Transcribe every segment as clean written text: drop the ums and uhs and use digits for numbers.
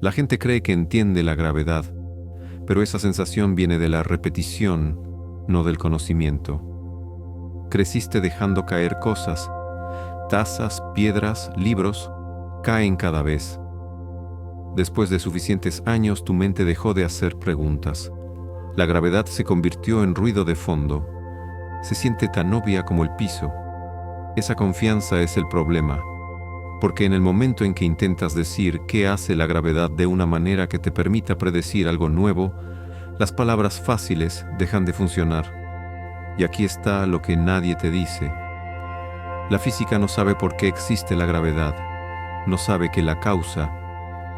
La gente cree que entiende la gravedad, pero esa sensación viene de la repetición, no del conocimiento. Creciste dejando caer cosas, tazas, piedras, libros, caen cada vez. Después de suficientes años, tu mente dejó de hacer preguntas. La gravedad se convirtió en ruido de fondo. Se siente tan obvia como el piso. Esa confianza es el problema, porque en el momento en que intentas decir qué hace la gravedad de una manera que te permita predecir algo nuevo, las palabras fáciles dejan de funcionar. Y aquí está lo que nadie te dice. La física no sabe por qué existe la gravedad, no sabe qué la causa,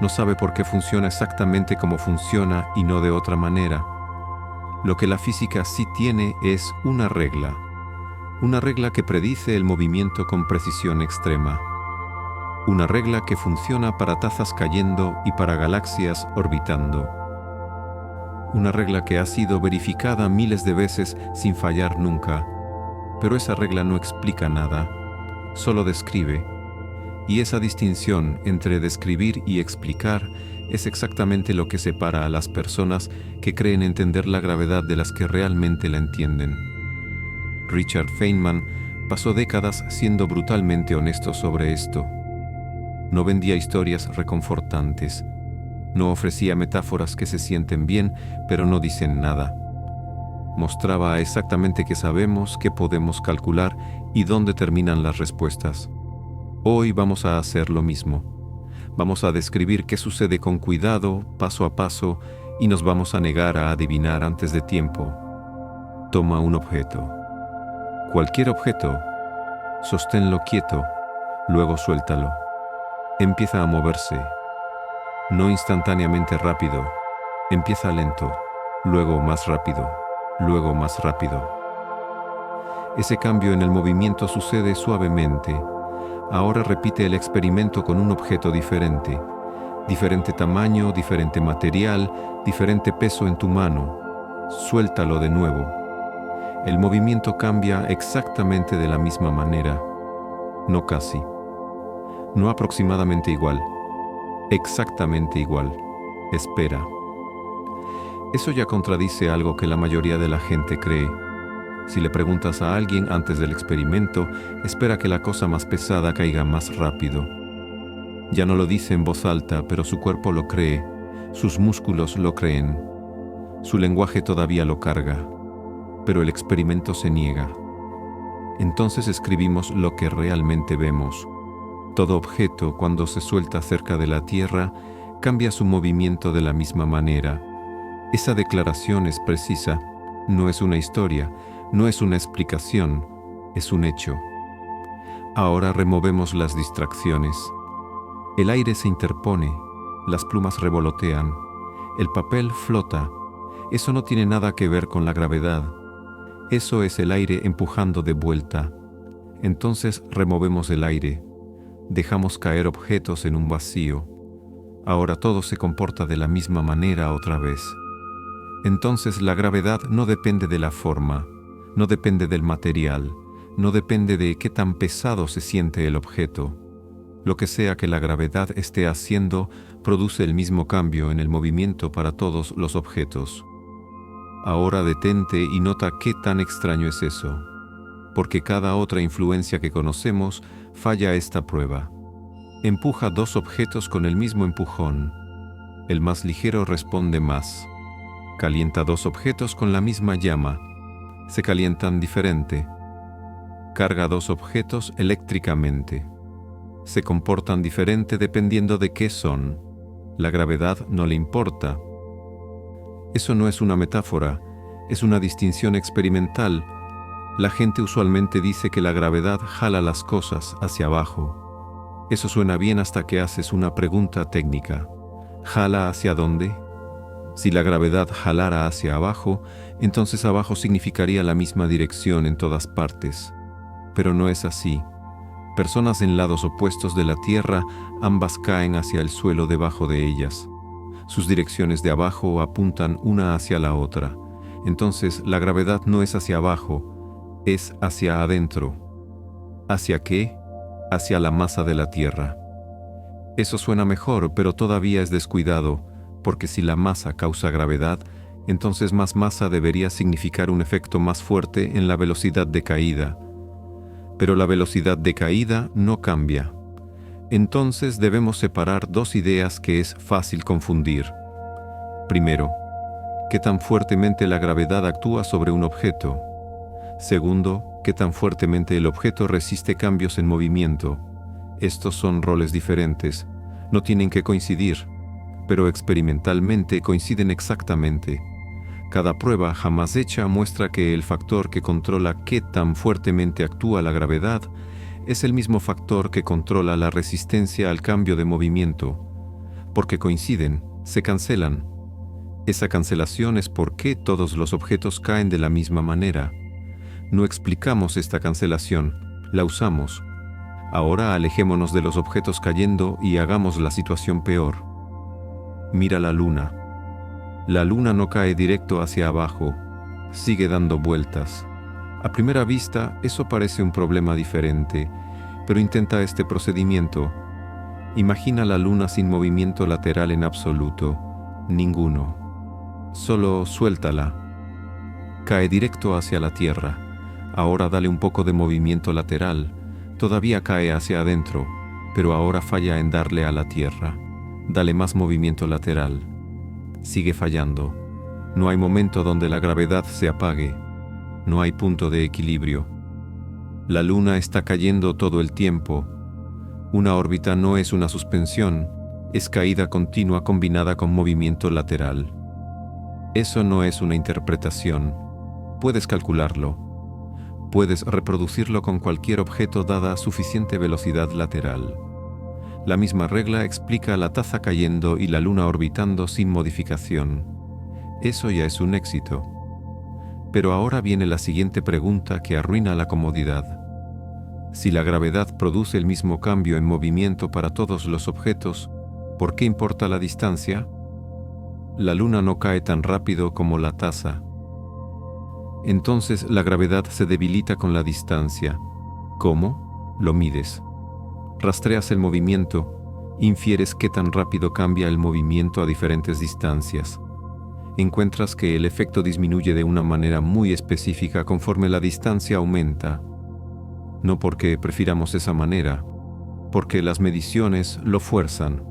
no sabe por qué funciona exactamente como funciona y no de otra manera. Lo que la física sí tiene es una regla que predice el movimiento con precisión extrema. Una regla que funciona para tazas cayendo y para galaxias orbitando. Una regla que ha sido verificada miles de veces sin fallar nunca. Pero esa regla no explica nada, solo describe. Y esa distinción entre describir y explicar es exactamente lo que separa a las personas que creen entender la gravedad de las que realmente la entienden. Richard Feynman pasó décadas siendo brutalmente honesto sobre esto. No vendía historias reconfortantes. No ofrecía metáforas que se sienten bien, pero no dicen nada. Mostraba exactamente qué sabemos, qué podemos calcular y dónde terminan las respuestas. Hoy vamos a hacer lo mismo. Vamos a describir qué sucede con cuidado, paso a paso, y nos vamos a negar a adivinar antes de tiempo. Toma un objeto. Cualquier objeto. Sosténlo quieto, luego suéltalo. Empieza a moverse. No instantáneamente rápido. Empieza lento, luego más rápido, luego más rápido. Ese cambio en el movimiento sucede suavemente. Ahora repite el experimento con un objeto diferente. Diferente tamaño, diferente material, diferente peso en tu mano. Suéltalo de nuevo. El movimiento cambia exactamente de la misma manera. No casi. No aproximadamente igual. Exactamente igual. Espera. Eso ya contradice algo que la mayoría de la gente cree. Si le preguntas a alguien antes del experimento, espera que la cosa más pesada caiga más rápido. Ya no lo dice en voz alta, pero su cuerpo lo cree, sus músculos lo creen. Su lenguaje todavía lo carga, pero el experimento se niega. Entonces escribimos lo que realmente vemos. Todo objeto, cuando se suelta cerca de la Tierra, cambia su movimiento de la misma manera. Esa declaración es precisa, no es una historia, no es una explicación, es un hecho. Ahora removemos las distracciones. El aire se interpone, las plumas revolotean, el papel flota. Eso no tiene nada que ver con la gravedad. Eso es el aire empujando de vuelta. Entonces removemos el aire. Dejamos caer objetos en un vacío. Ahora todo se comporta de la misma manera otra vez. Entonces la gravedad no depende de la forma, no depende del material, no depende de qué tan pesado se siente el objeto. Lo que sea que la gravedad esté haciendo produce el mismo cambio en el movimiento para todos los objetos. Ahora detente y nota qué tan extraño es eso, porque cada otra influencia que conocemos falla esta prueba. Empuja dos objetos con el mismo empujón. El más ligero responde más. Calienta dos objetos con la misma llama. Se calientan diferente. Carga dos objetos eléctricamente. Se comportan diferente dependiendo de qué son. La gravedad no le importa. Eso no es una metáfora, es una distinción experimental. La gente usualmente dice que la gravedad jala las cosas hacia abajo. Eso suena bien hasta que haces una pregunta técnica. ¿Jala hacia dónde? Si la gravedad jalara hacia abajo, entonces abajo significaría la misma dirección en todas partes. Pero no es así. Personas en lados opuestos de la Tierra, ambas caen hacia el suelo debajo de ellas. Sus direcciones de abajo apuntan una hacia la otra. Entonces la gravedad no es hacia abajo, es hacia adentro. ¿Hacia qué? Hacia la masa de la Tierra. Eso suena mejor, pero todavía es descuidado, porque si la masa causa gravedad, entonces más masa debería significar un efecto más fuerte en la velocidad de caída. Pero la velocidad de caída no cambia. Entonces debemos separar dos ideas que es fácil confundir. Primero, ¿qué tan fuertemente la gravedad actúa sobre un objeto? Segundo, ¿qué tan fuertemente el objeto resiste cambios en movimiento? Estos son roles diferentes, no tienen que coincidir, pero experimentalmente coinciden exactamente. Cada prueba jamás hecha muestra que el factor que controla qué tan fuertemente actúa la gravedad es el mismo factor que controla la resistencia al cambio de movimiento. Porque coinciden, se cancelan. Esa cancelación es por qué todos los objetos caen de la misma manera. No explicamos esta cancelación, la usamos. Ahora alejémonos de los objetos cayendo y hagamos la situación peor. Mira la luna. La luna no cae directo hacia abajo, sigue dando vueltas. A primera vista, eso parece un problema diferente, pero intenta este procedimiento. Imagina la luna sin movimiento lateral en absoluto, ninguno. Solo suéltala. Cae directo hacia la tierra. Ahora dale un poco de movimiento lateral. Todavía cae hacia adentro, pero ahora falla en darle a la tierra. Dale más movimiento lateral. Sigue fallando. No hay momento donde la gravedad se apague. No hay punto de equilibrio. La luna está cayendo todo el tiempo. Una órbita no es una suspensión, es caída continua combinada con movimiento lateral. Eso no es una interpretación. Puedes calcularlo. Puedes reproducirlo con cualquier objeto dada suficiente velocidad lateral. La misma regla explica la taza cayendo y la luna orbitando sin modificación. Eso ya es un éxito. Pero ahora viene la siguiente pregunta que arruina la comodidad. Si la gravedad produce el mismo cambio en movimiento para todos los objetos, ¿por qué importa la distancia? La luna no cae tan rápido como la taza. Entonces la gravedad se debilita con la distancia. ¿Cómo? Lo mides. Rastreas el movimiento, infieres qué tan rápido cambia el movimiento a diferentes distancias. Encuentras que el efecto disminuye de una manera muy específica conforme la distancia aumenta. No porque prefiramos esa manera, porque las mediciones lo fuerzan.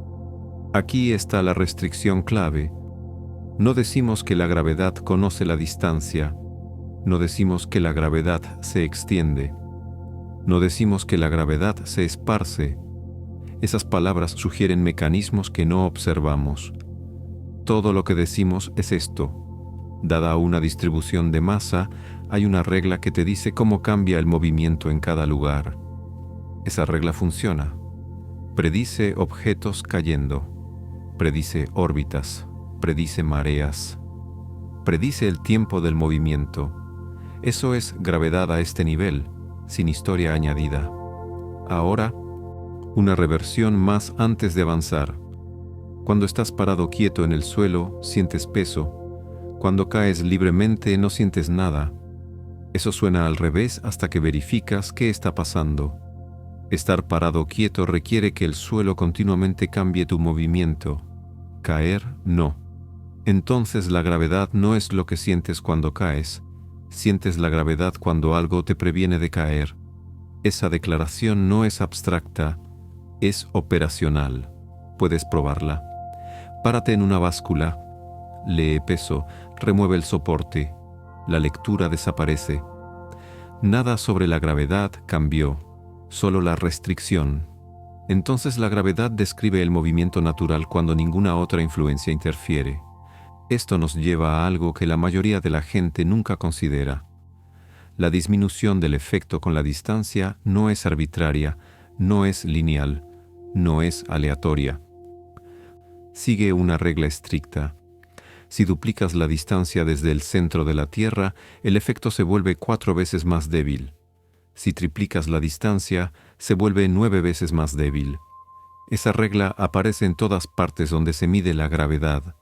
Aquí está la restricción clave. No decimos que la gravedad conoce la distancia, no decimos que la gravedad se extiende. No decimos que la gravedad se esparce. Esas palabras sugieren mecanismos que no observamos. Todo lo que decimos es esto. Dada una distribución de masa, hay una regla que te dice cómo cambia el movimiento en cada lugar. Esa regla funciona. Predice objetos cayendo. Predice órbitas. Predice mareas. Predice el tiempo del movimiento. Eso es gravedad a este nivel, sin historia añadida. Ahora, una reversión más antes de avanzar. Cuando estás parado quieto en el suelo, sientes peso. Cuando caes libremente, no sientes nada. Eso suena al revés hasta que verificas qué está pasando. Estar parado quieto requiere que el suelo continuamente cambie tu movimiento. Caer, no. Entonces la gravedad no es lo que sientes cuando caes. Sientes la gravedad cuando algo te previene de caer. Esa declaración no es abstracta, es operacional. Puedes probarla. Párate en una báscula, lee peso, remueve el soporte. La lectura desaparece. Nada sobre la gravedad cambió, solo la restricción. Entonces la gravedad describe el movimiento natural cuando ninguna otra influencia interfiere. Esto nos lleva a algo que la mayoría de la gente nunca considera. La disminución del efecto con la distancia no es arbitraria, no es lineal, no es aleatoria. Sigue una regla estricta. Si duplicas la distancia desde el centro de la Tierra, el efecto se vuelve 4 veces más débil. Si triplicas la distancia, se vuelve 9 veces más débil. Esa regla aparece en todas partes donde se mide la gravedad.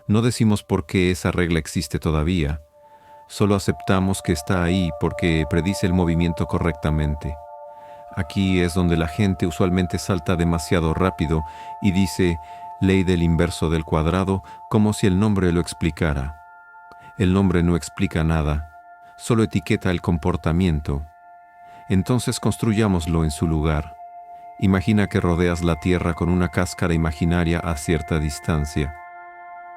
No decimos por qué esa regla existe todavía. Solo aceptamos que está ahí porque predice el movimiento correctamente. Aquí es donde la gente usualmente salta demasiado rápido y dice ley del inverso del cuadrado como si el nombre lo explicara. El nombre no explica nada, solo etiqueta el comportamiento. Entonces construyámoslo en su lugar. Imagina que rodeas la Tierra con una cáscara imaginaria a cierta distancia.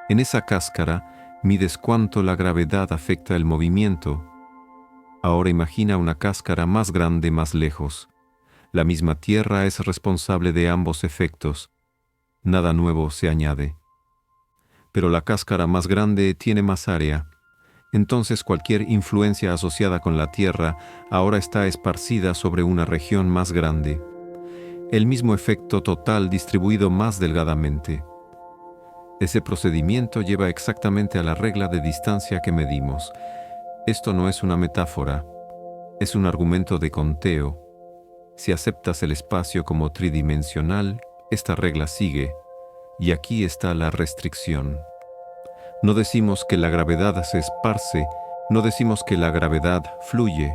En esa cáscara mides cuánto la gravedad afecta el movimiento. Ahora imagina una cáscara más grande más lejos. La misma Tierra es responsable de ambos efectos. Nada nuevo se añade. Pero la cáscara más grande tiene más área. Entonces cualquier influencia asociada con la Tierra ahora está esparcida sobre una región más grande. El mismo efecto total distribuido más delgadamente. Ese procedimiento lleva exactamente a la regla de distancia que medimos. Esto no es una metáfora, es un argumento de conteo. Si aceptas el espacio como tridimensional, esta regla sigue, y aquí está la restricción. No decimos que la gravedad se esparce, no decimos que la gravedad fluye.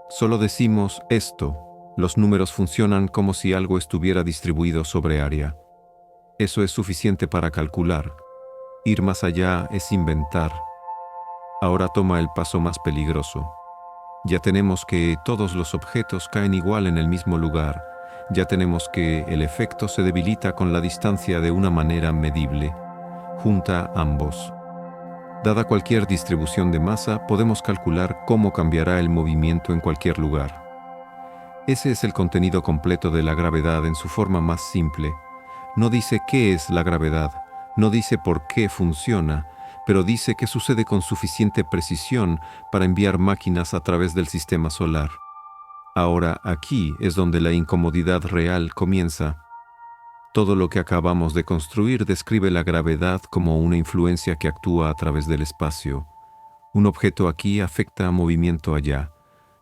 Solo decimos esto: los números funcionan como si algo estuviera distribuido sobre área. Eso es suficiente para calcular. Ir más allá es inventar. Ahora toma el paso más peligroso. Ya tenemos que todos los objetos caen igual en el mismo lugar. Ya tenemos que el efecto se debilita con la distancia de una manera medible. Junta ambos. Dada cualquier distribución de masa, podemos calcular cómo cambiará el movimiento en cualquier lugar. Ese es el contenido completo de la gravedad en su forma más simple. No dice qué es la gravedad, no dice por qué funciona, pero dice que sucede con suficiente precisión para enviar máquinas a través del sistema solar. Ahora aquí es donde la incomodidad real comienza. Todo lo que acabamos de construir describe la gravedad como una influencia que actúa a través del espacio. Un objeto aquí afecta a movimiento allá,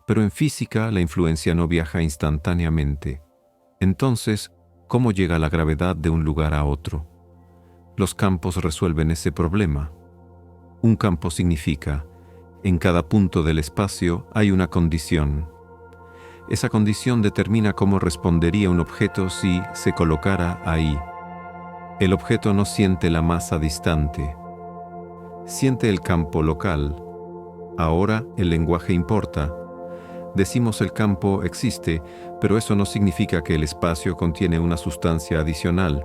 pero en física la influencia no viaja instantáneamente. Entonces, ¿cómo llega la gravedad de un lugar a otro? Los campos resuelven ese problema. Un campo significa, en cada punto del espacio hay una condición. Esa condición determina cómo respondería un objeto si se colocara ahí. El objeto no siente la masa distante. Siente el campo local. Ahora el lenguaje importa. Decimos el campo existe, pero eso no significa que el espacio contiene una sustancia adicional.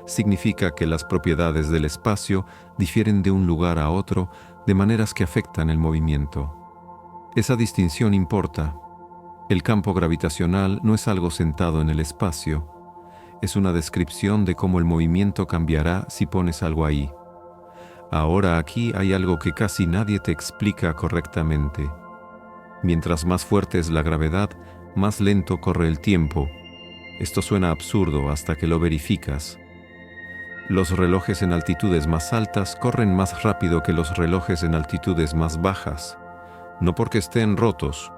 Significa que las propiedades del espacio difieren de un lugar a otro de maneras que afectan el movimiento. Esa distinción importa. El campo gravitacional no es algo sentado en el espacio. Es una descripción de cómo el movimiento cambiará si pones algo ahí. Ahora aquí hay algo que casi nadie te explica correctamente. Mientras más fuerte es la gravedad, más lento corre el tiempo. Esto suena absurdo hasta que lo verificas. Los relojes en altitudes más altas corren más rápido que los relojes en altitudes más bajas. No porque estén rotos,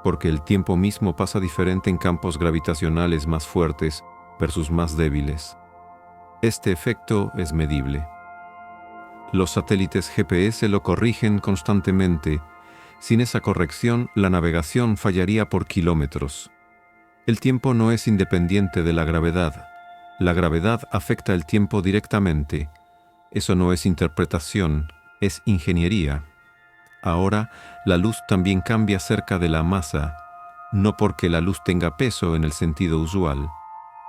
porque el tiempo mismo pasa diferente en campos gravitacionales más fuertes versus más débiles. Este efecto es medible. Los satélites GPS lo corrigen constantemente. Sin esa corrección, la navegación fallaría por kilómetros. El tiempo no es independiente de la gravedad. La gravedad afecta el tiempo directamente. Eso no es interpretación, es ingeniería. Ahora, la luz también cambia cerca de la masa, no porque la luz tenga peso en el sentido usual,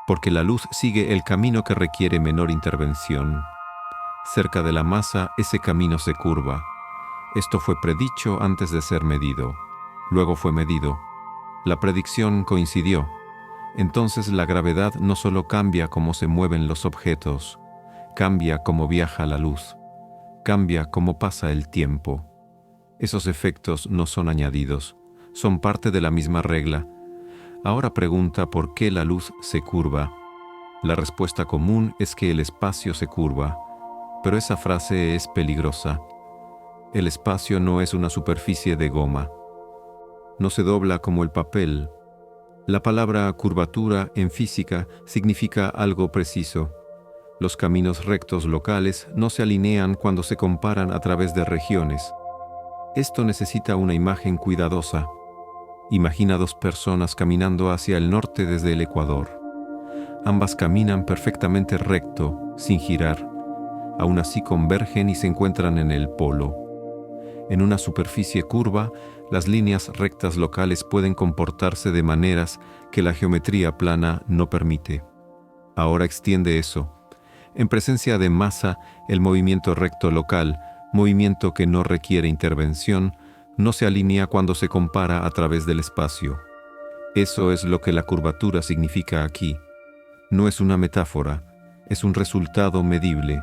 porque la luz sigue el camino que requiere menor intervención. Cerca de la masa, ese camino se curva. Esto fue predicho antes de ser medido. Luego fue medido. La predicción coincidió. Entonces la gravedad no solo cambia cómo se mueven los objetos, cambia cómo viaja la luz, cambia cómo pasa el tiempo. Esos efectos no son añadidos, son parte de la misma regla. Ahora pregunta por qué la luz se curva. La respuesta común es que el espacio se curva, pero esa frase es peligrosa. El espacio no es una superficie de goma. No se dobla como el papel. La palabra curvatura en física significa algo preciso. Los caminos rectos locales no se alinean cuando se comparan a través de regiones. Esto necesita una imagen cuidadosa. Imagina dos personas caminando hacia el norte desde el Ecuador. Ambas caminan perfectamente recto, sin girar. Aún así convergen y se encuentran en el polo. En una superficie curva, las líneas rectas locales pueden comportarse de maneras que la geometría plana no permite. Ahora extiende eso. En presencia de masa, el movimiento recto local, movimiento que no requiere intervención, no se alinea cuando se compara a través del espacio. Eso es lo que la curvatura significa aquí. No es una metáfora, es un resultado medible.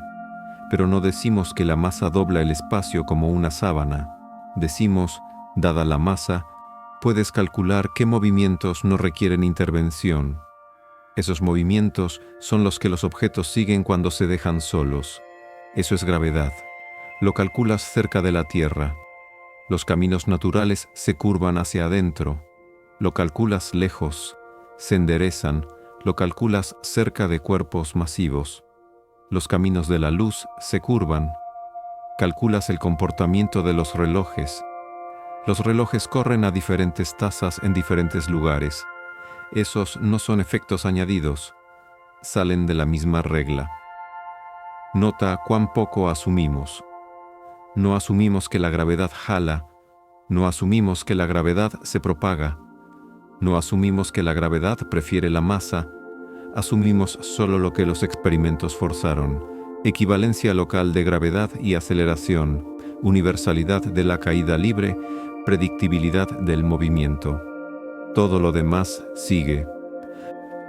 Pero no decimos que la masa dobla el espacio como una sábana. Decimos, dada la masa, puedes calcular qué movimientos no requieren intervención. Esos movimientos son los que los objetos siguen cuando se dejan solos. Eso es gravedad. Lo calculas cerca de la Tierra. Los caminos naturales se curvan hacia adentro. Lo calculas lejos. Se enderezan. Lo calculas cerca de cuerpos masivos. Los caminos de la luz se curvan. Calculas el comportamiento de los relojes. Los relojes corren a diferentes tasas en diferentes lugares. Esos no son efectos añadidos. Salen de la misma regla. Nota cuán poco asumimos. No asumimos que la gravedad jala. No asumimos que la gravedad se propaga. No asumimos que la gravedad prefiere la masa. Asumimos solo lo que los experimentos forzaron: equivalencia local de gravedad y aceleración, universalidad de la caída libre, predictibilidad del movimiento. Todo lo demás sigue.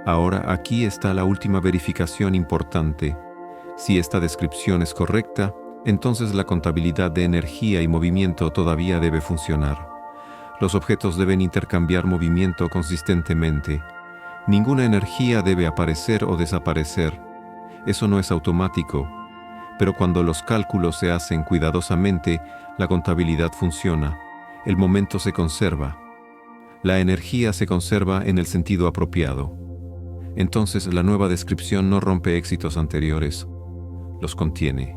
Ahora aquí está la última verificación importante. Si esta descripción es correcta, entonces la contabilidad de energía y movimiento todavía debe funcionar. Los objetos deben intercambiar movimiento consistentemente. Ninguna energía debe aparecer o desaparecer. Eso no es automático. Pero cuando los cálculos se hacen cuidadosamente, la contabilidad funciona. El momento se conserva. La energía se conserva en el sentido apropiado. Entonces la nueva descripción no rompe éxitos anteriores. Los contiene.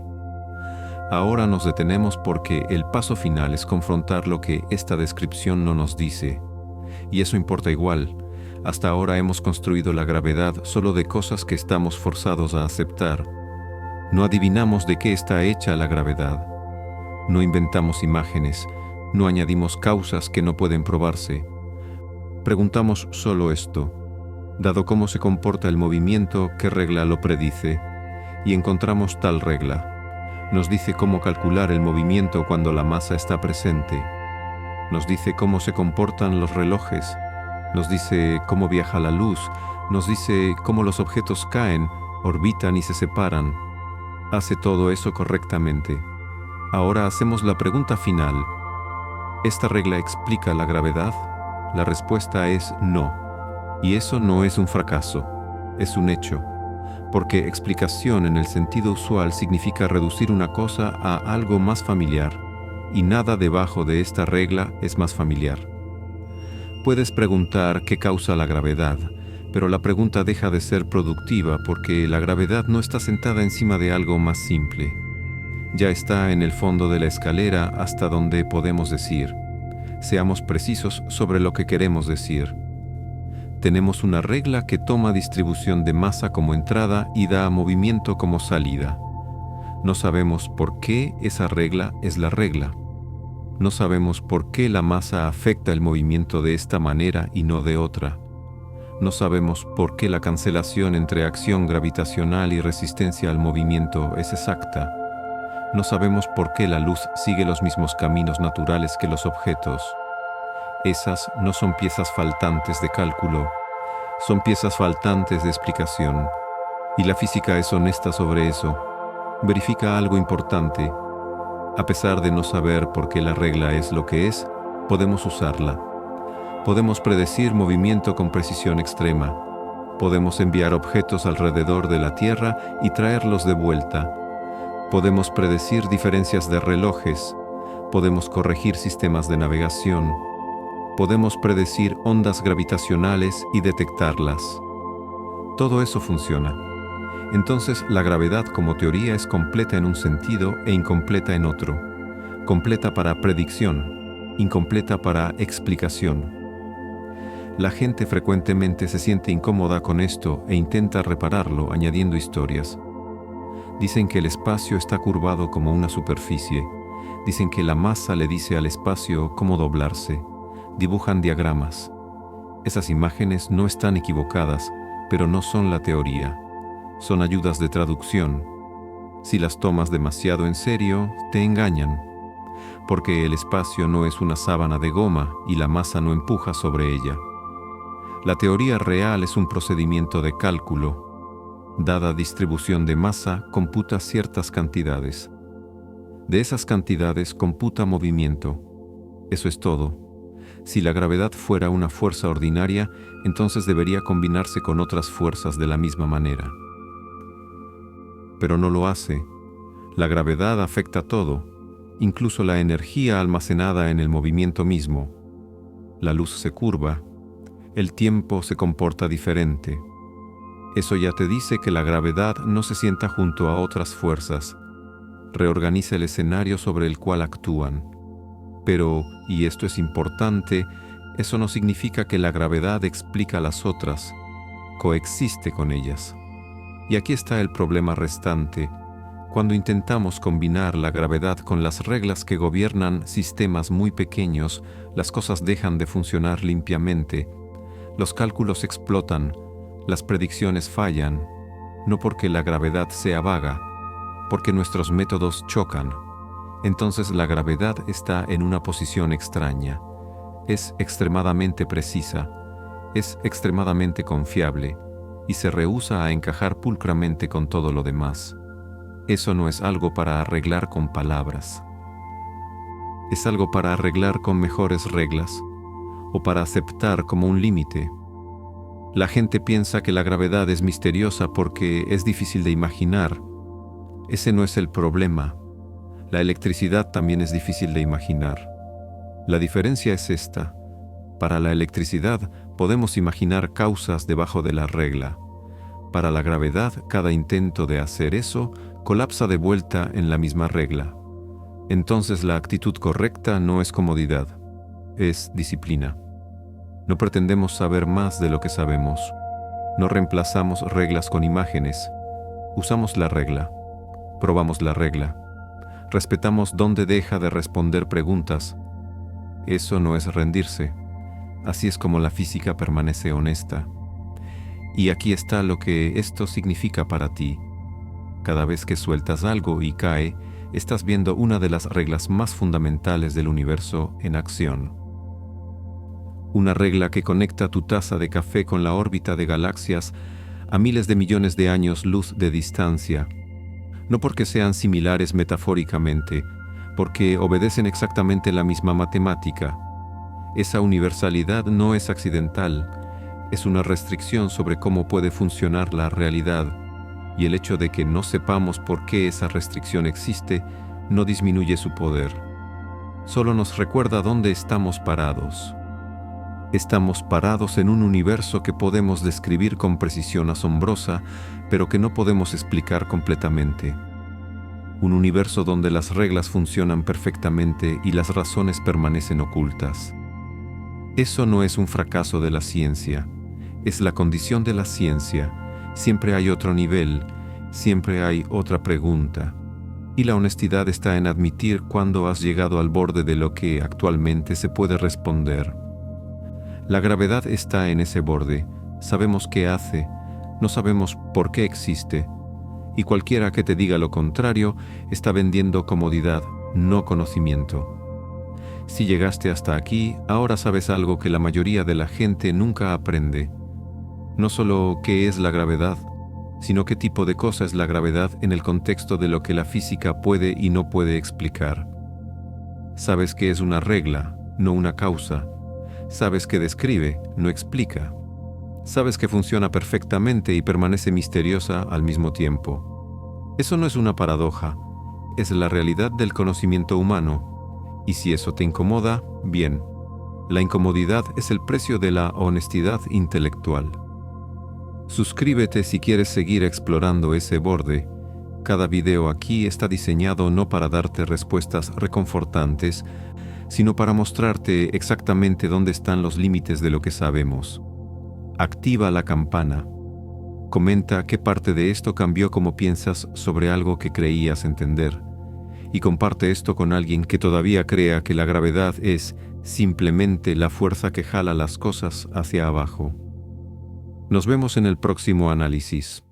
Ahora nos detenemos porque el paso final es confrontar lo que esta descripción no nos dice. Y eso importa igual. Hasta ahora hemos construido la gravedad solo de cosas que estamos forzados a aceptar. No adivinamos de qué está hecha la gravedad. No inventamos imágenes, no añadimos causas que no pueden probarse. Preguntamos solo esto: dado cómo se comporta el movimiento, ¿qué regla lo predice? Y encontramos tal regla. Nos dice cómo calcular el movimiento cuando la masa está presente. Nos dice cómo se comportan los relojes. Nos dice cómo viaja la luz, nos dice cómo los objetos caen, orbitan y se separan. Hace todo eso correctamente. Ahora hacemos la pregunta final. ¿Esta regla explica la gravedad? La respuesta es no. Y eso no es un fracaso, es un hecho. Porque explicación en el sentido usual significa reducir una cosa a algo más familiar, y nada debajo de esta regla es más familiar. Puedes preguntar qué causa la gravedad, pero la pregunta deja de ser productiva porque la gravedad no está sentada encima de algo más simple. Ya está en el fondo de la escalera hasta donde podemos decir. Seamos precisos sobre lo que queremos decir. Tenemos una regla que toma distribución de masa como entrada y da movimiento como salida. No sabemos por qué esa regla es la regla. No sabemos por qué la masa afecta el movimiento de esta manera y no de otra. No sabemos por qué la cancelación entre acción gravitacional y resistencia al movimiento es exacta. No sabemos por qué la luz sigue los mismos caminos naturales que los objetos. Esas no son piezas faltantes de cálculo, son piezas faltantes de explicación. Y la física es honesta sobre eso. Verifica algo importante. A pesar de no saber por qué la regla es lo que es, podemos usarla. Podemos predecir movimiento con precisión extrema. Podemos enviar objetos alrededor de la Tierra y traerlos de vuelta. Podemos predecir diferencias de relojes. Podemos corregir sistemas de navegación. Podemos predecir ondas gravitacionales y detectarlas. Todo eso funciona. Entonces, la gravedad como teoría es completa en un sentido e incompleta en otro. Completa para predicción, incompleta para explicación. La gente frecuentemente se siente incómoda con esto e intenta repararlo añadiendo historias. Dicen que el espacio está curvado como una superficie. Dicen que la masa le dice al espacio cómo doblarse. Dibujan diagramas. Esas imágenes no están equivocadas, pero no son la teoría. Son ayudas de traducción. Si las tomas demasiado en serio, te engañan. Porque el espacio no es una sábana de goma y la masa no empuja sobre ella. La teoría real es un procedimiento de cálculo. Dada distribución de masa, computa ciertas cantidades. De esas cantidades computa movimiento. Eso es todo. Si la gravedad fuera una fuerza ordinaria, entonces debería combinarse con otras fuerzas de la misma manera. Pero no lo hace. La gravedad afecta todo, incluso la energía almacenada en el movimiento mismo. La luz se curva. El tiempo se comporta diferente. Eso ya te dice que la gravedad no se sienta junto a otras fuerzas. Reorganiza el escenario sobre el cual actúan. Pero, y esto es importante, eso no significa que la gravedad explica a las otras, coexiste con ellas. Y aquí está el problema restante. Cuando intentamos combinar la gravedad con las reglas que gobiernan sistemas muy pequeños, las cosas dejan de funcionar limpiamente. Los cálculos explotan, las predicciones fallan, no porque la gravedad sea vaga, porque nuestros métodos chocan. Entonces la gravedad está en una posición extraña. Es extremadamente precisa, es extremadamente confiable y se rehúsa a encajar pulcramente con todo lo demás. Eso no es algo para arreglar con palabras. Es algo para arreglar con mejores reglas o para aceptar como un límite. La gente piensa que la gravedad es misteriosa porque es difícil de imaginar. Ese no es el problema. La electricidad también es difícil de imaginar. La diferencia es esta. Para la electricidad podemos imaginar causas debajo de la regla. Para la gravedad, cada intento de hacer eso colapsa de vuelta en la misma regla. Entonces la actitud correcta no es comodidad, es disciplina. No pretendemos saber más de lo que sabemos. No reemplazamos reglas con imágenes. Usamos la regla. Probamos la regla. Respetamos dónde deja de responder preguntas. Eso no es rendirse. Así es como la física permanece honesta. Y aquí está lo que esto significa para ti. Cada vez que sueltas algo y cae, estás viendo una de las reglas más fundamentales del universo en acción. Una regla que conecta tu taza de café con la órbita de galaxias a miles de millones de años luz de distancia. No porque sean similares metafóricamente, porque obedecen exactamente la misma matemática. Esa universalidad no es accidental, es una restricción sobre cómo puede funcionar la realidad, y el hecho de que no sepamos por qué esa restricción existe no disminuye su poder. Solo nos recuerda dónde estamos parados. Estamos parados en un universo que podemos describir con precisión asombrosa, pero que no podemos explicar completamente. Un universo donde las reglas funcionan perfectamente y las razones permanecen ocultas. Eso no es un fracaso de la ciencia, es la condición de la ciencia. Siempre hay otro nivel, siempre hay otra pregunta. Y la honestidad está en admitir cuando has llegado al borde de lo que actualmente se puede responder. La gravedad está en ese borde. Sabemos qué hace, no sabemos por qué existe. Y cualquiera que te diga lo contrario está vendiendo comodidad, no conocimiento. Si llegaste hasta aquí, ahora sabes algo que la mayoría de la gente nunca aprende. No solo qué es la gravedad, sino qué tipo de cosa es la gravedad en el contexto de lo que la física puede y no puede explicar. Sabes que es una regla, no una causa. Sabes que describe, no explica. Sabes que funciona perfectamente y permanece misteriosa al mismo tiempo. Eso no es una paradoja, es la realidad del conocimiento humano. Y si eso te incomoda, bien. La incomodidad es el precio de la honestidad intelectual. Suscríbete si quieres seguir explorando ese borde. Cada video aquí está diseñado no para darte respuestas reconfortantes, sino para mostrarte exactamente dónde están los límites de lo que sabemos. Activa la campana. Comenta qué parte de esto cambió cómo piensas sobre algo que creías entender. Y comparte esto con alguien que todavía crea que la gravedad es simplemente la fuerza que jala las cosas hacia abajo. Nos vemos en el próximo análisis.